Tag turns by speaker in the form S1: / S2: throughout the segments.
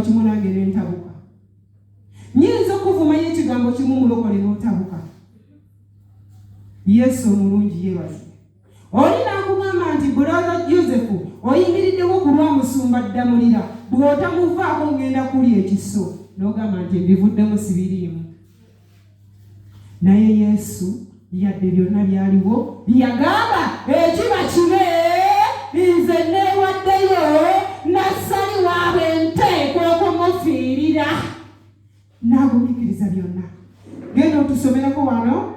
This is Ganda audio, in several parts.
S1: kimu nange nentabuka. Nyinza okuvumayo ekigambo kimu mulokole n'otabuka. Yesu omulungi yeebaze. Oli n'akugamba nti brother Joseph oyimiriddewo ku lwa musumba Ddamulira bw'otamuvaako ngenda kulya ekiso n'ogamba nti mbivuddemu sibiriimu. Naye Yesu yadde byonna byaliwo yagamba ekiba kibe nze neewaddeyo Nassali waabwe nteekwa okumufiirira. N'agumiikiriza byonna. Genda otusomerako wano.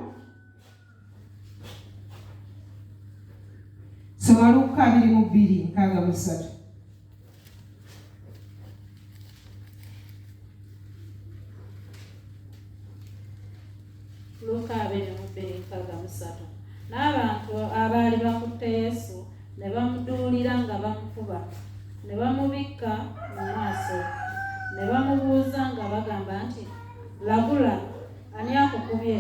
S1: Soma Luka 2:6.
S2: Luka 2:6. N'abantu abaali bakutte Yesu ne bamuduulira nga bamukuba, ne bamubikka mu maaso, ne bamubuuza nga bagamba nti, "Labula, ani akukubye?"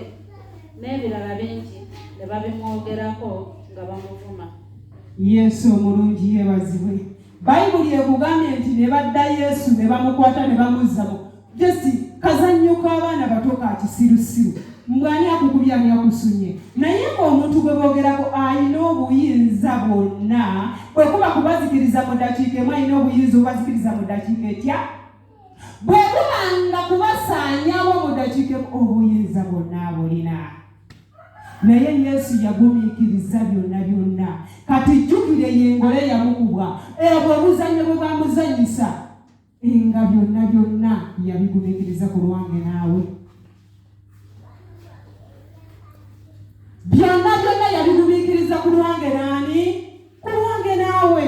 S2: N'ebirala bingi ne babimwogerako nga bamuvuma.
S1: Yesu omulungi yeebazibwe. Bayibuli ekugambye nti ne badda Yesu ne bamukwata ne bamuzzamu. Jesi kazannyo k'abaana bato ka kisirusiru. Mbwani akukubye ani akusunye. Naye ng'omuntu gwe boogerako alina obuyinza bwonna. Bwe kuba kubazikiriza mu ddakiika emu alina obuyinza obubazikiriza mu ddakiika etya? Bwe kubanga kubasaanyaawo mu ddakiika emu obuyinza bwonna abulina. Naye Yesu yagumiikiriza byonna byonna. Kati jjukire y'engole yamukubwa. Ebwo obuzannyo bwe bamuzannyisa. Nga byonna byonna yabigumiikiriza ku lwange naawe. Byonna byonna yabigumiikiriza ku lwange naani? Ku lwange naawe.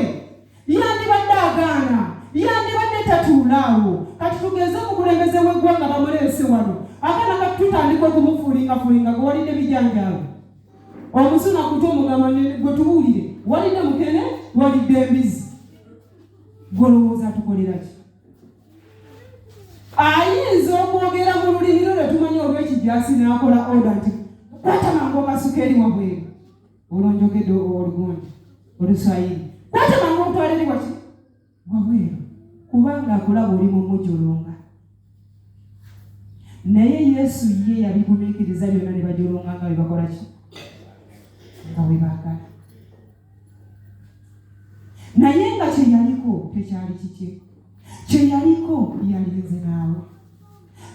S1: Yandibadde agaana. Yandibadde tatuulaawo. Kati tugeze mu kulembeze w'eggwanga bamuleese wano. Akaana kati tutandika okumufuulingafuulinga gwe walidde bijanjaawe. Omusuna kuto omugamba gwe tubuulire. Walidde mukene, walidde embizi. Golowooza tukolera ki? Ayinza okwogera mu lulimi lwe tumanyi olw'ekijaasi n'akola oda nti kwata mangu okasuka eri wabweru. Olwonjogedde olugundi oluswayiri. Kwata mangu okutwala eri waki? Wabweru. Kubanga akulaba oli mu mujolonga. Naye Yesu ye yabigumiikiriza byonna ne bajolonga nga bebakola ki? Nga bwe baagala. Naye nga kye yaliko tekyali kiki? Kye yaliko yalinze naawe.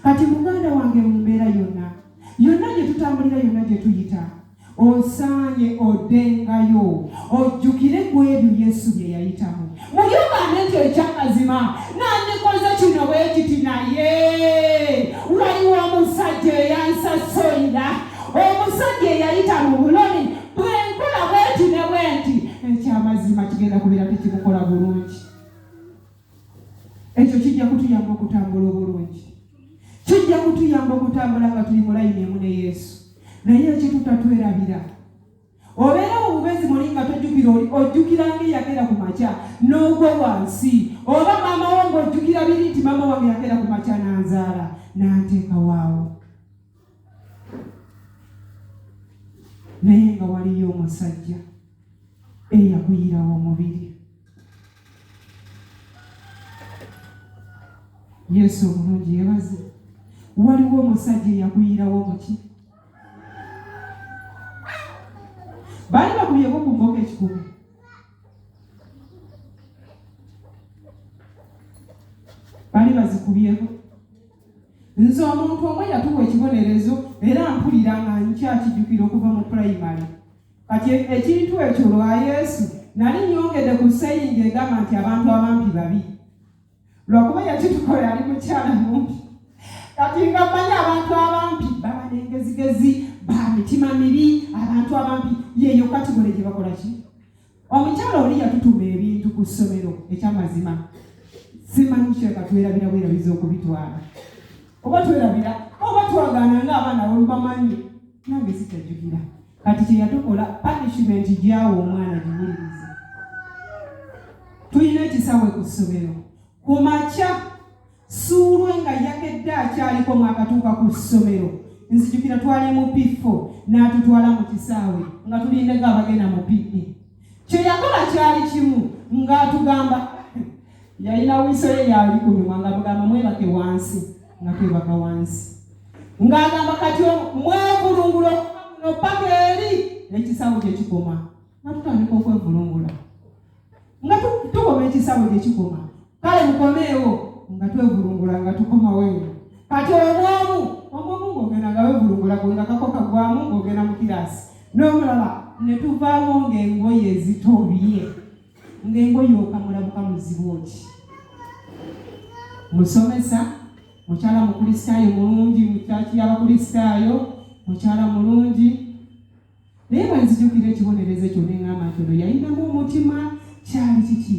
S1: Kati muganda wange mu mbeera yonna gye tutambulira, yonna gye tuyita, osaanye oddengayo ojjukire ku ebyo Yesu bye yayitamu. Muyogambe nti ekyamazima nandikoze kino bwe kiti, naye waliwo omusajja eyansasolera, omusajja eyayita mu bulomi, bwe nkola bweti ne bwenti, ekyamazima kigenda kubeera tekimukola bulungi. Ekyo kijja kutuyamba okutambula obulungi. Kijja kutuyamba okutambula nga tuli mu layini emu ne Yesu. Naye ekitutatwerabira, obeera mu bubezi muli nga tojjukira ojjukira ng'eyagera ku makya n'ogwa wansi, oba maama wo ng'ojjukira biri nti maama wange yagera ku makya n'anzaala n'anteeka waawo. Naye nga waliyo omusajja eyakuyiirawo omubiri. Yesu omulungi yeebaze. Waliwo omusajja eyakuyiirawo muki? Baali bakubyeko ku mboga ekikumi. Baali bazikubyeko. Nze omuntu omwe yatuwa ekibonerezo era mpulira nga nkyakijjukira okuva mu pulayimale. Kati ekintu ekyo lwa Yesu nali nyongedde ku sayingi egamba nti abantu abampi babi. Lwakuba yakitukola ali mukyala mumpi. Kati nga mmanyi abantu abampi baba n'engezigezi, ba mitima mibi, abantu abampi yeeyo kategole gye bakola ki? Omukyala oli yatutuma ebintu ku ssomero ekyamazima. Simanyi kireka twerabira bwerabiza okubitwala. Oba twerabira, oba twagaana ng'abaana olubamanyi. Nange sitajjukira. Kati kye yatukola punishment gyawa omwana giwulirize. Tulina ekisawe ku ssomero. Ku makya Suulwe nga yakedde akyaliko mwakatuuka ku ssomero. Nzijukira twali mu P4 n'atutwala mu kisaawe nga tulindeko abagenda mu PE. Kye yakola kyali kimu ng'atugamba yalina wiso ye yali ku mimwa nga tugamba wansi nga twebaka wansi ng'agamba kati mwevulungula okuva paka eri ekisawo gye kikoma nga tutandika okwevulungula nga tukoma ekisawo gye kikoma kale mukomeewo nga twevulungula nga tukomaweewo kati omwomu ng'ogenda nga wevulungula gwe nga kako kagwamu ng'ogenda mu kirasi n'omulala ne tuvaamu ng'engoye ezitobye ng'engoye okamulabuka muzibu ki musomesa mukyala mukristaayo mulungi mukyaki y'abakristaayo mukyala mulungi naye bwe nzijukira ekibonerezo ekyo ne ŋŋamba nti ono yalinamu omutima kyali kiki